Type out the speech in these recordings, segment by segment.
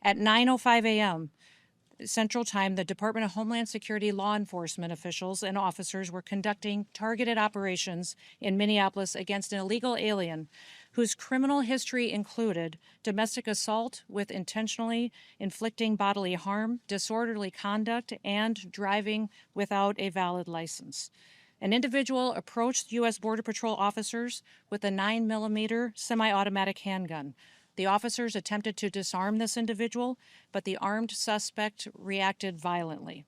At 9:05 a.m. Central Time, the Department of Homeland Security law enforcement officials and officers were conducting targeted operations in Minneapolis against an illegal alien whose criminal history included domestic assault with intentionally inflicting bodily harm, disorderly conduct, and driving without a valid license. An individual approached U.S. Border Patrol officers with a 9mm semi-automatic handgun. The officers attempted to disarm this individual, but the armed suspect reacted violently.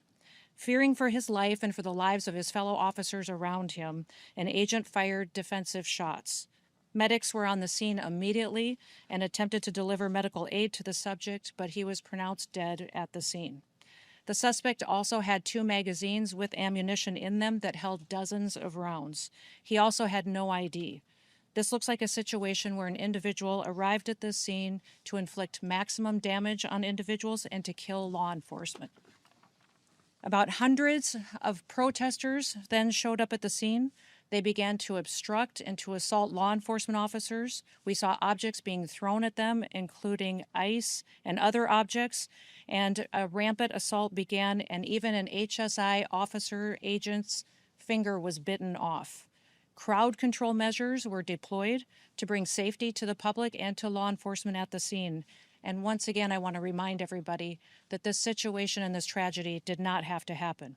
Fearing for his life and for the lives of his fellow officers around him, an agent fired defensive shots. Medics were on the scene immediately and attempted to deliver medical aid to the subject, but he was pronounced dead at the scene. The suspect also had 2 magazines with ammunition in them that held dozens of rounds. He also had no ID. This looks like a situation where an individual arrived at this scene to inflict maximum damage on individuals and to kill law enforcement. About hundreds of protesters then showed up at the scene. They began to obstruct and to assault law enforcement officers. We saw objects being thrown at them, including ice and other objects, and a rampant assault began, and even an HSI officer agent's finger was bitten off. Crowd control measures were deployed to bring safety to the public and to law enforcement at the scene. And once again, I want to remind everybody that this situation and this tragedy did not have to happen.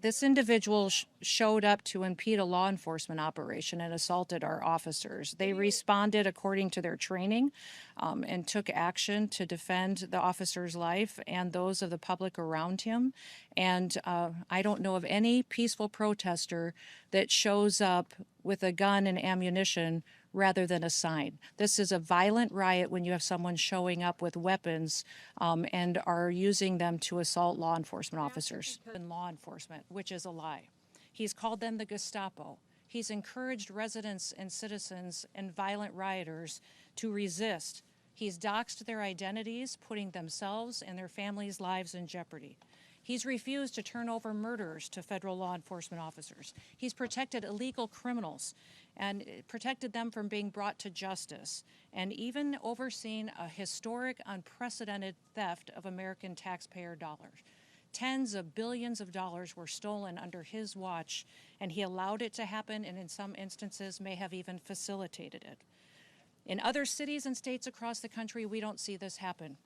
This individual showed up to impede a law enforcement operation and assaulted our officers. They responded according to their training and took action to defend the officer's life and those of the public around him. And I don't know of any peaceful protester that shows up with a gun and ammunition rather than a sign. This is a violent riot when you have someone showing up with weapons and are using them to assault law enforcement officers. And law enforcement, which is a lie. He's called them the Gestapo. He's encouraged residents and citizens and violent rioters to resist. He's doxed their identities, putting themselves and their families' lives in jeopardy. He's refused to turn over murderers to federal law enforcement officers. He's protected illegal criminals and protected them from being brought to justice, and even overseen a historic, unprecedented theft of American taxpayer dollars. Tens of billions of dollars were stolen under his watch, and he allowed it to happen, and in some instances may have even facilitated it. In other cities and states across the country, we don't see this happen.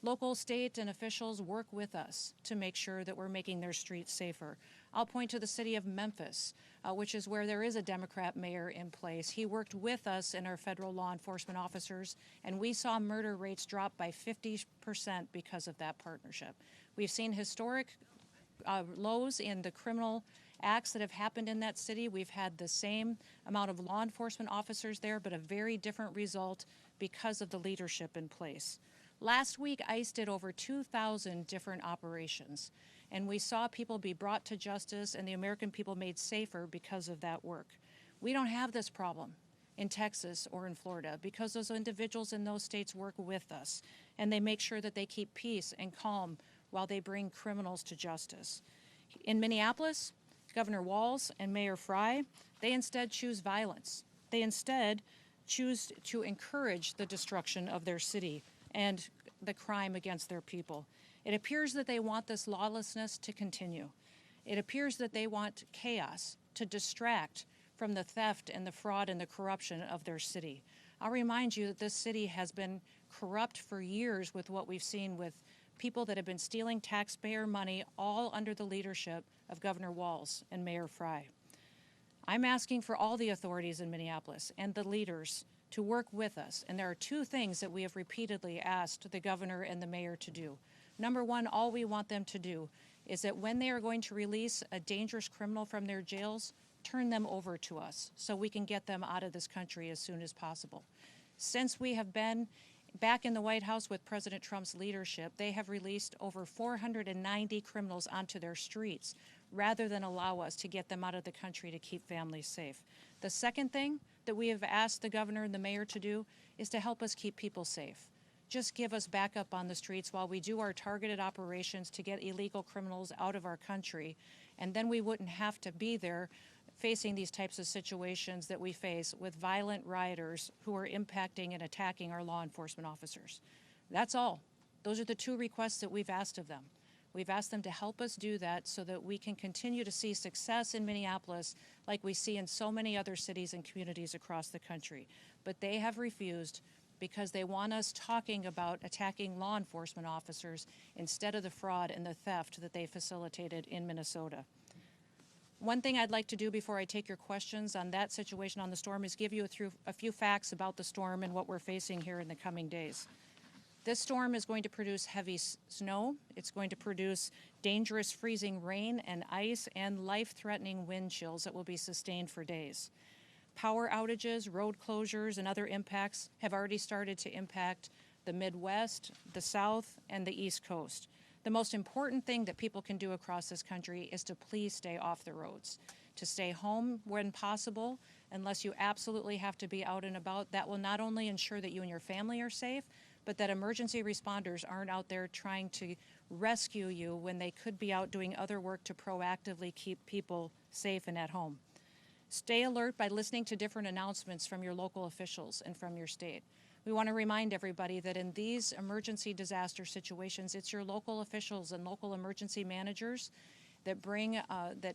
Local, state, and officials work with us to make sure that we're making their streets safer. I'll point to the city of Memphis, which is where there is a Democrat mayor in place. He worked with us and our federal law enforcement officers, and we saw murder rates drop by 50% because of that partnership. We've seen historic lows in the criminal acts that have happened in that city. We've had the same amount of law enforcement officers there, but a very different result because of the leadership in place. Last week, ICE did over 2,000 different operations, and we saw people be brought to justice and the American people made safer because of that work. We don't have this problem in Texas or in Florida because those individuals in those states work with us, and they make sure that they keep peace and calm while they bring criminals to justice. In Minneapolis, Governor Walz and Mayor Frey, they instead choose violence. They instead choose to encourage the destruction of their city and the crime against their people. It appears that they want this lawlessness to continue. It appears that they want chaos to distract from the theft and the fraud and the corruption of their city. I'll remind you that this city has been corrupt for years with what we've seen with people that have been stealing taxpayer money, all under the leadership of Governor Walz and Mayor Frey. I'm asking for all the authorities in Minneapolis and the leaders to work with us, and there are 2 things that we have repeatedly asked the governor and the mayor to do. Number 1, all we want them to do is that when they are going to release a dangerous criminal from their jails, turn them over to us so we can get them out of this country as soon as possible. Since we have been back in the White House with President Trump's leadership, they have released over 490 criminals onto their streets rather than allow us to get them out of the country to keep families safe. The second thing that we have asked the governor and the mayor to do is to help us keep people safe. Just give us backup on the streets while we do our targeted operations to get illegal criminals out of our country, and then we wouldn't have to be there facing these types of situations that we face with violent rioters who are impacting and attacking our law enforcement officers. That's all. Those are the two requests that we've asked of them. We've asked them to help us do that so that we can continue to see success in Minneapolis like we see in so many other cities and communities across the country. But they have refused because they want us talking about attacking law enforcement officers instead of the fraud and the theft that they facilitated in Minnesota. One thing I'd like to do before I take your questions on that situation on the storm is give you a few facts about the storm and what we're facing here in the coming days. This storm is going to produce heavy snow. It's going to produce dangerous freezing rain and ice and life-threatening wind chills that will be sustained for days. Power outages, road closures, and other impacts have already started to impact the Midwest, the South, and the East Coast. The most important thing that people can do across this country is to please stay off the roads, to stay home when possible, unless you absolutely have to be out and about. That will not only ensure that you and your family are safe, but that emergency responders aren't out there trying to rescue you when they could be out doing other work to proactively keep people safe and at home. Stay alert by listening to different announcements from your local officials and from your state. We want to remind everybody that in these emergency disaster situations, it's your local officials and local emergency managers that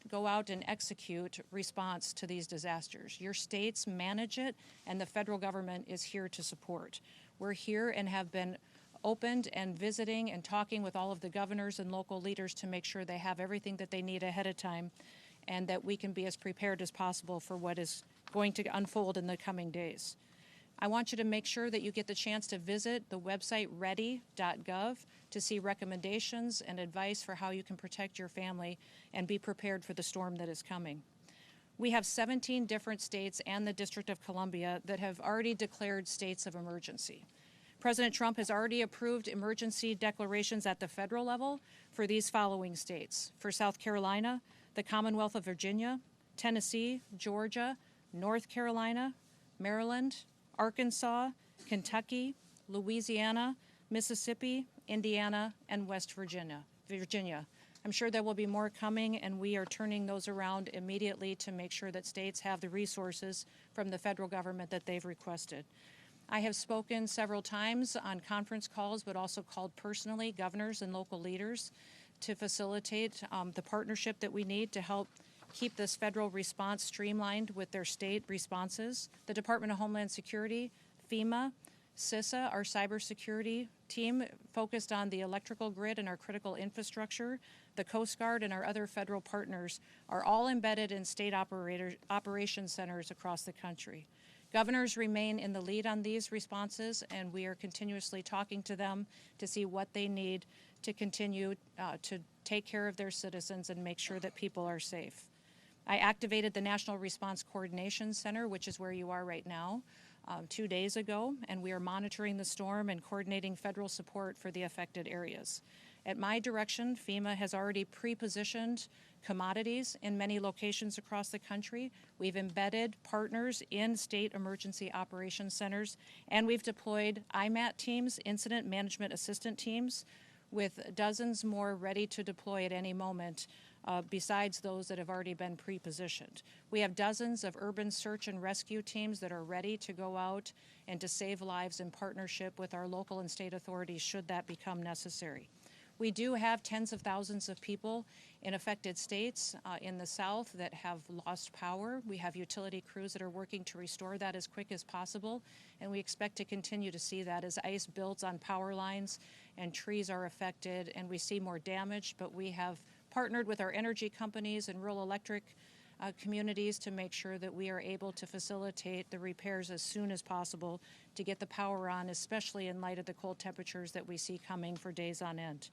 go out and execute response to these disasters. Your states manage it, and the federal government is here to support. We're here and have been opened and visiting and talking with all of the governors and local leaders to make sure they have everything that they need ahead of time and that we can be as prepared as possible for what is going to unfold in the coming days. I want you to make sure that you get the chance to visit the website ready.gov to see recommendations and advice for how you can protect your family and be prepared for the storm that is coming. We have 17 different states and the District of Columbia that have already declared states of emergency. President Trump has already approved emergency declarations at the federal level for these following states: for South Carolina, the Commonwealth of Virginia, Tennessee, Georgia, North Carolina, Maryland, Arkansas, Kentucky, Louisiana, Mississippi, Indiana, and West Virginia. I'm sure there will be more coming, and we are turning those around immediately to make sure that states have the resources from the federal government that they've requested. I have spoken several times on conference calls, but also called personally governors and local leaders to facilitate the partnership that we need to help keep this federal response streamlined with their state responses. The Department of Homeland Security, FEMA, CISA, our cybersecurity team focused on the electrical grid and our critical infrastructure, the Coast Guard and our other federal partners are all embedded in state operation centers across the country. Governors remain in the lead on these responses, and we are continuously talking to them to see what they need to continue to take care of their citizens and make sure that people are safe. I activated the National Response Coordination Center, which is where you are right now, 2 days ago, and we are monitoring the storm and coordinating federal support for the affected areas. At my direction, FEMA has already pre-positioned commodities in many locations across the country. We've embedded partners in state emergency operations centers, and we've deployed IMAT teams, incident management assistant teams, with dozens more ready to deploy at any moment, besides those that have already been pre-positioned. We have dozens of urban search and rescue teams that are ready to go out and to save lives in partnership with our local and state authorities should that become necessary. We do have tens of thousands of people in affected states in the South that have lost power. We have utility crews that are working to restore that as quick as possible, and we expect to continue to see that as ice builds on power lines and trees are affected and we see more damage. But we have partnered with our energy companies and rural electric communities to make sure that we are able to facilitate the repairs as soon as possible to get the power on, especially in light of the cold temperatures that we see coming for days on end.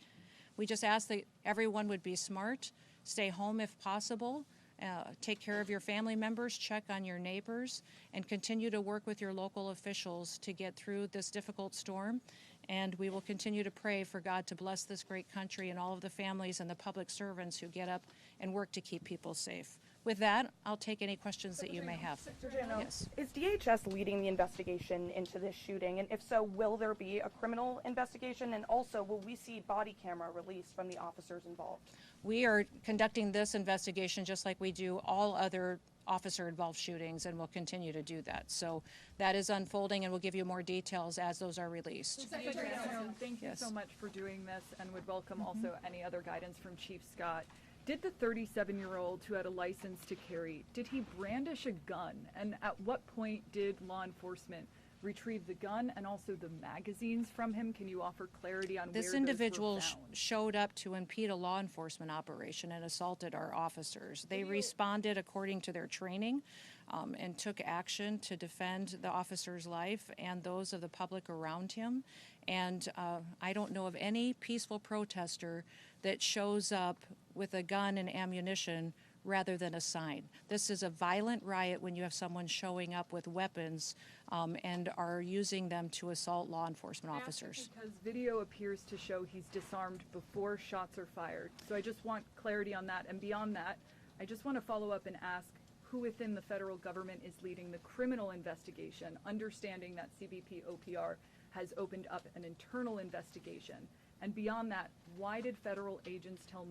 We just ask that everyone would be smart, stay home if possible, take care of your family members, check on your neighbors, and continue to work with your local officials to get through this difficult storm. And we will continue to pray for God to bless this great country and all of the families and the public servants who get up and work to keep people safe. With that, I'll take any questions that you may have. Yes. Is DHS leading the investigation into this shooting? And if so, will there be a criminal investigation? And also, will we see body camera released from the officers involved? We are conducting this investigation just like we do all other officer-involved shootings, and will continue to do that. So that is unfolding, and we'll give you more details as those are released. Secretary Noem, thank you Yes. so much for doing this, and would welcome also any other guidance from Chief Scott. Did the 37-year-old who had a license to carry, did he brandish a gun? And at what point did law enforcement retrieve the gun and also the magazines from him? Can you offer clarity on This where individual those were found? showed up to impede a law enforcement operation and assaulted our officers. They responded according to their training and took action to defend the officer's life and those of the public around him. And I don't know of any peaceful protester that shows up with a gun and ammunition rather than a sign. This is a violent riot when you have someone showing up with weapons and are using them to assault law enforcement officers. Because video appears to show he's disarmed before shots are fired. So I just want clarity on that. And beyond that, I just want to follow up and ask who within the federal government is leading the criminal investigation, understanding that CBP OPR has opened up an internal investigation. And beyond that, why did federal agents tell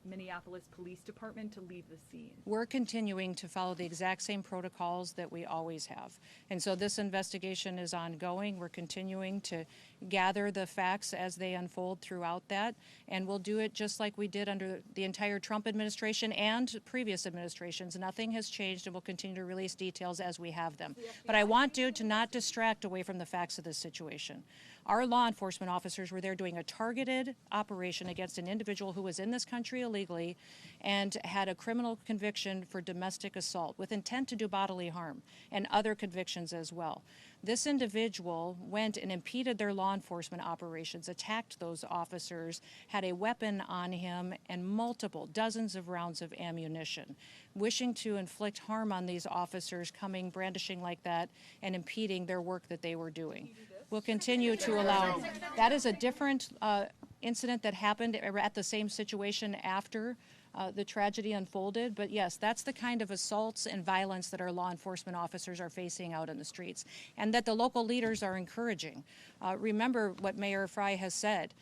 Minneapolis Police Department to leave the scene? We're continuing to follow the exact same protocols that we always have. And so this investigation is ongoing. We're continuing to gather the facts as they unfold throughout that. And we'll do it just like we did under the entire Trump administration and previous administrations. Nothing has changed, and we'll continue to release details as we have them. But I want you to not distract away from the facts of this situation. Our law enforcement officers were there doing a targeted operation against an individual who was in this country illegally and had a criminal conviction for domestic assault with intent to do bodily harm and other convictions as well. This individual went and impeded their law enforcement operations, attacked those officers, had a weapon on him and multiple dozens of rounds of ammunition, wishing to inflict harm on these officers, coming brandishing like that and impeding their work that they were doing. We'll continue to allow. That is a different incident that happened at the same situation after the tragedy unfolded. But yes, that's the kind of assaults and violence that our law enforcement officers are facing out in the streets and that the local leaders are encouraging. Remember what Mayor Frey has said,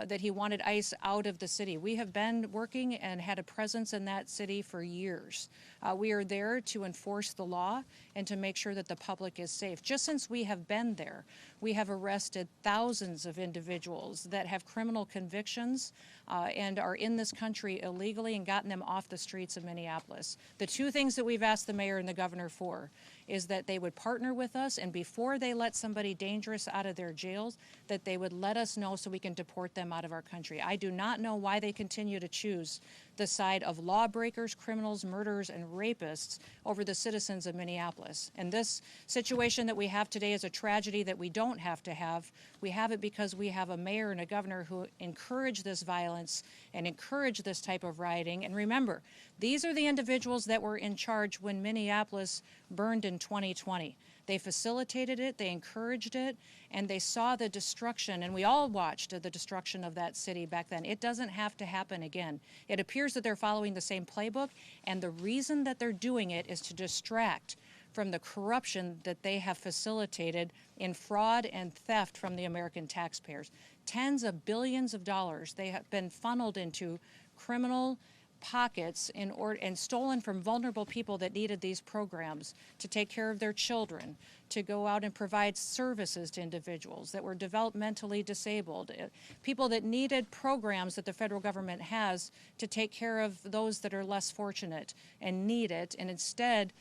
that he wanted ICE out of the city. We have been working and had a presence in that city for years. We are there to enforce the law and to make sure that the public is safe. Just since we have been there, we have arrested thousands of individuals that have criminal convictions and are in this country illegally and gotten them off the streets of Minneapolis. The two things that we've asked the mayor and the governor for is that they would partner with us, and before they let somebody dangerous out of their jails, that they would let us know so we can deport them out of our country. I do not know why they continue to choose the side of lawbreakers, criminals, murderers, and rapists over the citizens of Minneapolis. And this situation that we have today is a tragedy that we don't have to have. We have it because we have a mayor and a governor who encourage this violence and encourage this type of rioting. And remember, these are the individuals that were in charge when Minneapolis burned in 2020. They facilitated it, they encouraged it, and they saw the destruction, and we all watched the destruction of that city back then. It doesn't have to happen again. It appears that they're following the same playbook, and the reason that they're doing it is to distract from the corruption that they have facilitated in fraud and theft from the American taxpayers. Tens of billions of dollars they have been funneled into criminal pockets and stolen from vulnerable people that needed these programs to take care of their children, to go out and provide services to individuals that were developmentally disabled, people that needed programs that the federal government has to take care of those that are less fortunate and need it. And instead,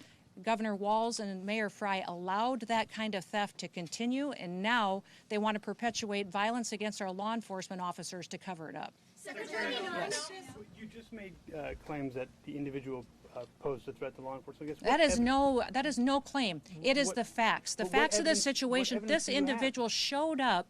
Governor Walz and Mayor Frey allowed that kind of theft to continue, and now they want to perpetuate violence against our law enforcement officers to cover it up. Secretary Noem. Yes. You just made claims that the individual posed a threat to law enforcement. I guess That is no claim. It is the facts. The facts of this situation. This individual showed up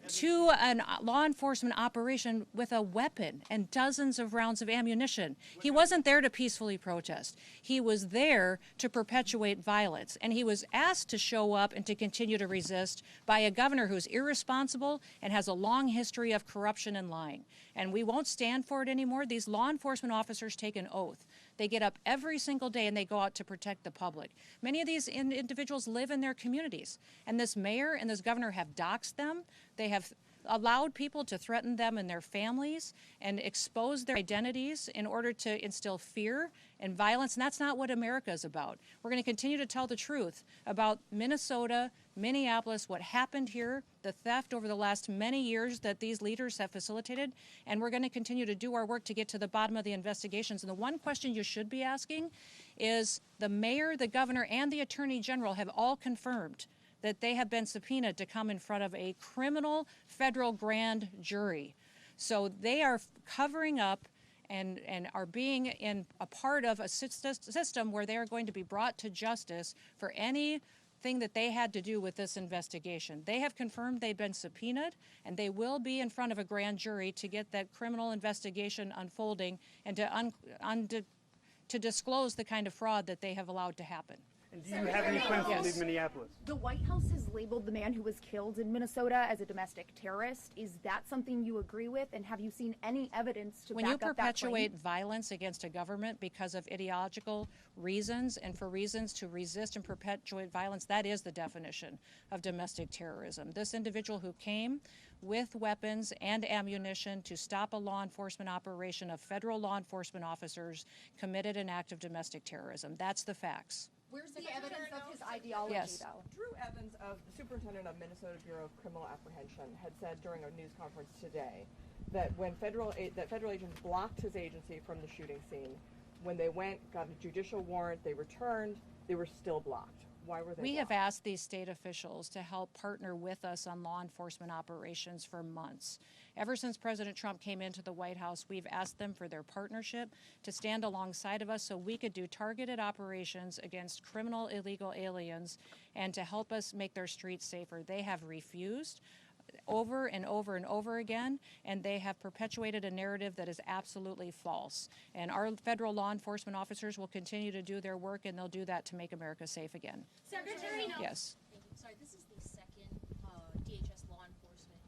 to a law enforcement operation with a weapon and dozens of rounds of ammunition. He wasn't there to peacefully protest. He was there to perpetuate violence. And he was asked to show up and to continue to resist by a governor who's irresponsible and has a long history of corruption and lying. And we won't stand for it anymore. These law enforcement officers take an oath. They get up every single day and they go out to protect the public. Many of these individuals live in their communities. And this mayor and this governor have doxed them. They have allowed people to threaten them and their families and expose their identities in order to instill fear and violence. And that's not what America is about. We're going to continue to tell the truth about Minnesota, Minneapolis, what happened here, the theft over the last many years that these leaders have facilitated, and we're going to continue to do our work to get to the bottom of the investigations. And the one question you should be asking is, the mayor, the governor, and the attorney general have all confirmed that they have been subpoenaed to come in front of a criminal federal grand jury. So they are covering up and are being in a part of a system where they are going to be brought to justice for anything that they had to do with this investigation. They have confirmed they've been subpoenaed, and they will be in front of a grand jury to get that criminal investigation unfolding and to disclose the kind of fraud that they have allowed to happen. And do you have any plans to leave Minneapolis? The White House has labeled the man who was killed in Minnesota as a domestic terrorist. Is that something you agree with? And have you seen any evidence to When back you up that perpetuate claim? violence against a government because of ideological reasons and for reasons to resist and perpetuate violence, that is the definition of domestic terrorism. This individual who came with weapons and ammunition to stop a law enforcement operation of federal law enforcement officers committed an act of domestic terrorism. That's the facts. Where's the evidence of his ideology, Yes. though? Drew Evans, of the superintendent of Minnesota Bureau of Criminal Apprehension, had said during a news conference today that when federal agents blocked his agency from the shooting scene, when they went, got a judicial warrant, they returned, they were still blocked. Why were they We have blocked? asked these state officials to help partner with us on law enforcement operations for months. Ever since President Trump came into the White House, we've asked them for their partnership to stand alongside of us so we could do targeted operations against criminal illegal aliens and to help us make their streets safer. They have refused over and over and over again, and they have perpetuated a narrative that is absolutely false. And our federal law enforcement officers will continue to do their work, and they'll do that to make America safe again. Secretary Noem. Yes. Thank you. Sorry, this is the second DHS law enforcement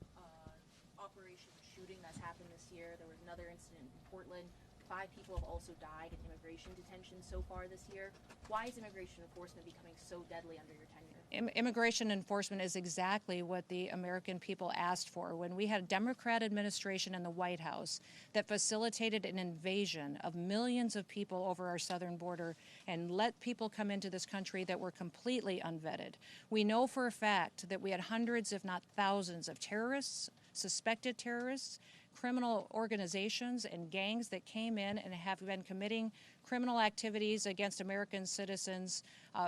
operation shooting that's happened this year. There was another incident in Portland. 5 people have also died in immigration detention so far this year. Why is immigration enforcement becoming so deadly under your tenure? Immigration enforcement is exactly what the American people asked for. When we had a Democrat administration in the White House that facilitated an invasion of millions of people over our southern border and let people come into this country that were completely unvetted. We know for a fact that we had hundreds, if not thousands, of terrorists, suspected terrorists, criminal organizations and gangs that came in and have been committing criminal activities against American citizens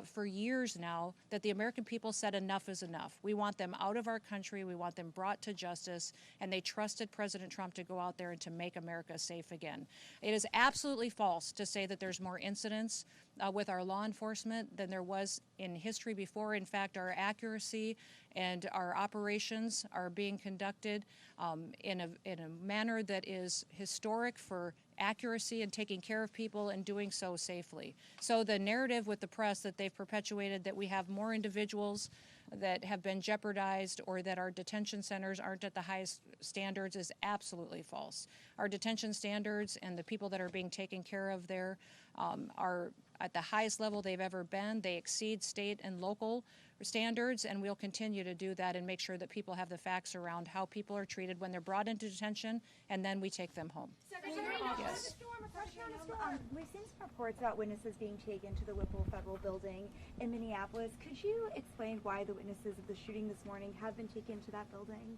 for years now, that the American people said enough is enough. We want them out of our country. We want them brought to justice. And they trusted President Trump to go out there and to make America safe again. It is absolutely false to say that there's more incidents with our law enforcement than there was in history before. In fact, our accuracy and our operations are being conducted in a manner that is historic for accuracy and taking care of people and doing so safely. So the narrative with the press that they've perpetuated that we have more individuals that have been jeopardized or that our detention centers aren't at the highest standards is absolutely false. Our detention standards and the people that are being taken care of there are at the highest level they've ever been. They exceed state and local standards, and we'll continue to do that and make sure that people have the facts around how people are treated when they're brought into detention, and then we take them home. Secretary Noem. Yes. We've seen some reports about witnesses being taken to the Whipple Federal Building in Minneapolis. Could you explain why the witnesses of the shooting this morning have been taken to that building?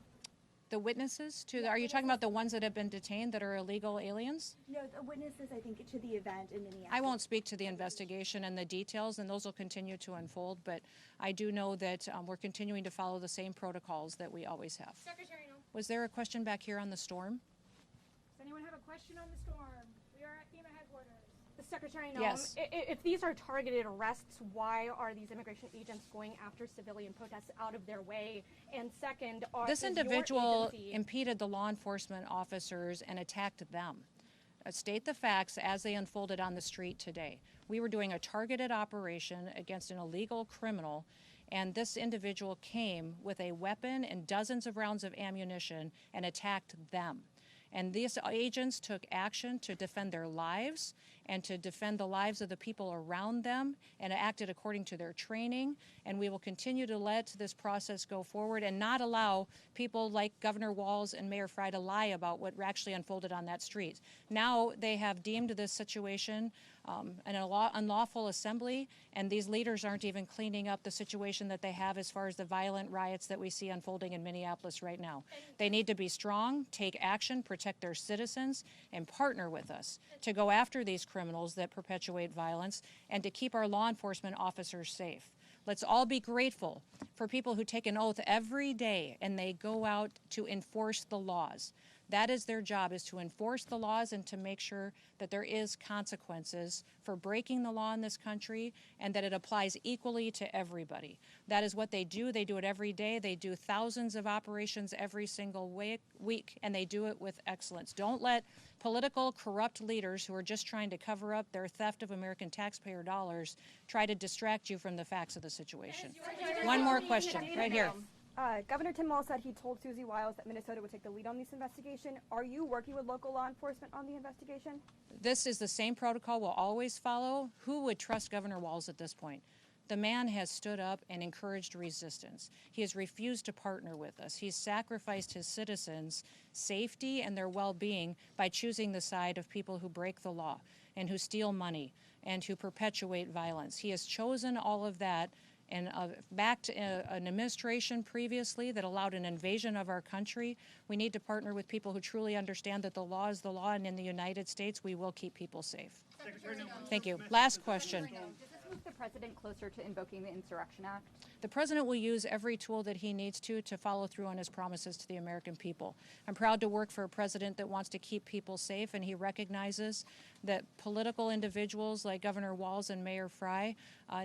The witnesses to, are you talking about the ones that have been detained that are illegal aliens? No, the witnesses, I think, to the event in Minneapolis. I won't speak to the investigation and the details, and those will continue to unfold, but I do know that we're continuing to follow the same protocols that we always have. Secretary Noem. Was there a question back here on the storm? Does anyone have a question on the storm? We are at FEMA headquarters. Secretary Noem, Yes. if these are targeted arrests, why are these immigration agents going after civilian protests out of their way? And second, This is your individual agency- impeded the law enforcement officers and attacked them. State the facts as they unfolded on the street today. We were doing a targeted operation against an illegal criminal, and this individual came with a weapon and dozens of rounds of ammunition and attacked them. And these agents took action to defend their lives and to defend the lives of the people around them and acted according to their training. And we will continue to let this process go forward and not allow people like Governor Walz and Mayor Frey to lie about what actually unfolded on that street. Now they have deemed this situation an unlawful assembly, and these leaders aren't even cleaning up the situation that they have as far as the violent riots that we see unfolding in Minneapolis right now. They need to be strong, take action, protect their citizens, and partner with us to go after these criminals that perpetuate violence and to keep our law enforcement officers safe. Let's all be grateful for people who take an oath every day and they go out to enforce the laws. That is their job, is to enforce the laws and to make sure that there is consequences for breaking the law in this country and that it applies equally to everybody. That is what they do. They do it every day. They do thousands of operations every single week, and they do it with excellence. Don't let political corrupt leaders who are just trying to cover up their theft of American taxpayer dollars try to distract you from the facts of the situation. One more question, right here. Governor Tim Walz said he told Susie Wiles that Minnesota would take the lead on this investigation. Are you working with local law enforcement on the investigation? This is the same protocol we'll always follow. Who would trust Governor Walz at this point? The man has stood up and encouraged resistance. He has refused to partner with us. He's sacrificed his citizens' safety and their well-being by choosing the side of people who break the law and who steal money and who perpetuate violence. He has chosen all of that and backed an administration previously that allowed an invasion of our country. We need to partner with people who truly understand that the law is the law, and in the United States, we will keep people safe. Thank you. Last question. Does this move the president closer to invoking the Insurrection Act? The president will use every tool that he needs to follow through on his promises to the American people. I'm proud to work for a president that wants to keep people safe, and he recognizes that political individuals like Governor Walz and Mayor Frey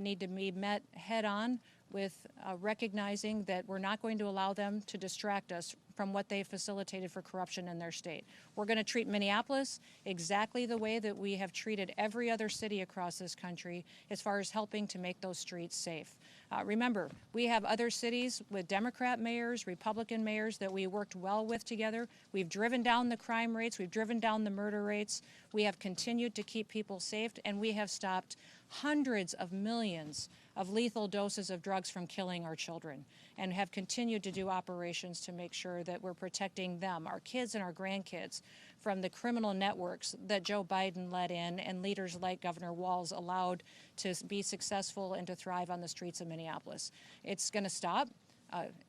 need to be met head-on with recognizing that we're not going to allow them to distract us from what they facilitated for corruption in their state. We're going to treat Minneapolis exactly the way that we have treated every other city across this country as far as helping to make those streets safe. Remember, we have other cities with Democrat mayors, Republican mayors that we worked well with together. We've driven down the crime rates. We've driven down the murder rates. We have continued to keep people safe, and we have stopped hundreds of millions of lethal doses of drugs from killing our children, and have continued to do operations to make sure that we're protecting them, our kids and our grandkids, from the criminal networks that Joe Biden led in and leaders like Governor Walz allowed to be successful and to thrive on the streets of Minneapolis. It's going to stop.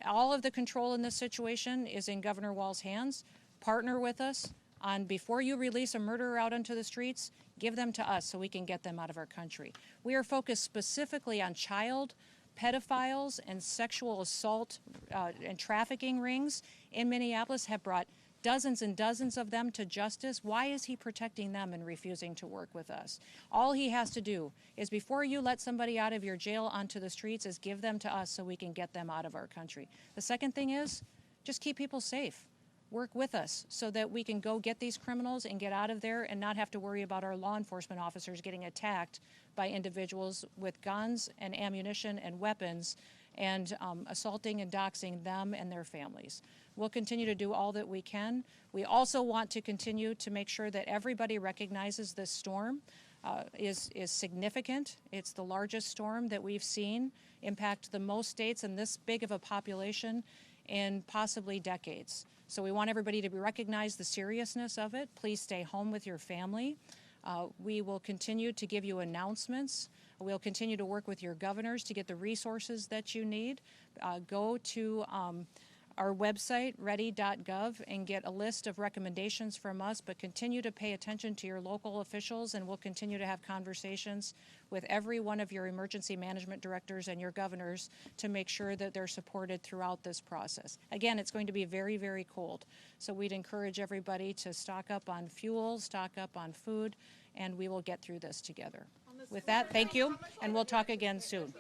All of the control in this situation is in Governor Walz's hands. Partner with us on, before you release a murderer out onto the streets, give them to us so we can get them out of our country. We are focused specifically on child pedophiles and sexual assault and trafficking rings in Minneapolis, have brought dozens and dozens of them to justice. Why is he protecting them and refusing to work with us? All he has to do is, before you let somebody out of your jail onto the streets, is give them to us so we can get them out of our country. The second thing is, just keep people safe. Work with us so that we can go get these criminals and get out of there and not have to worry about our law enforcement officers getting attacked by individuals with guns and ammunition and weapons and assaulting and doxing them and their families. We'll continue to do all that we can. We also want to continue to make sure that everybody recognizes this storm is significant. It's the largest storm that we've seen impact the most states and this big of a population in possibly decades. So we want everybody to recognize the seriousness of it. Please stay home with your family. We will continue to give you announcements. We'll continue to work with your governors to get the resources that you need. Go to our website, ready.gov, and get a list of recommendations from us, but continue to pay attention to your local officials, and we'll continue to have conversations with every one of your emergency management directors and your governors to make sure that they're supported throughout this process. Again, it's going to be very, very cold, so we'd encourage everybody to stock up on fuel, stock up on food, and we will get through this together. With that, thank you, and we'll talk again soon.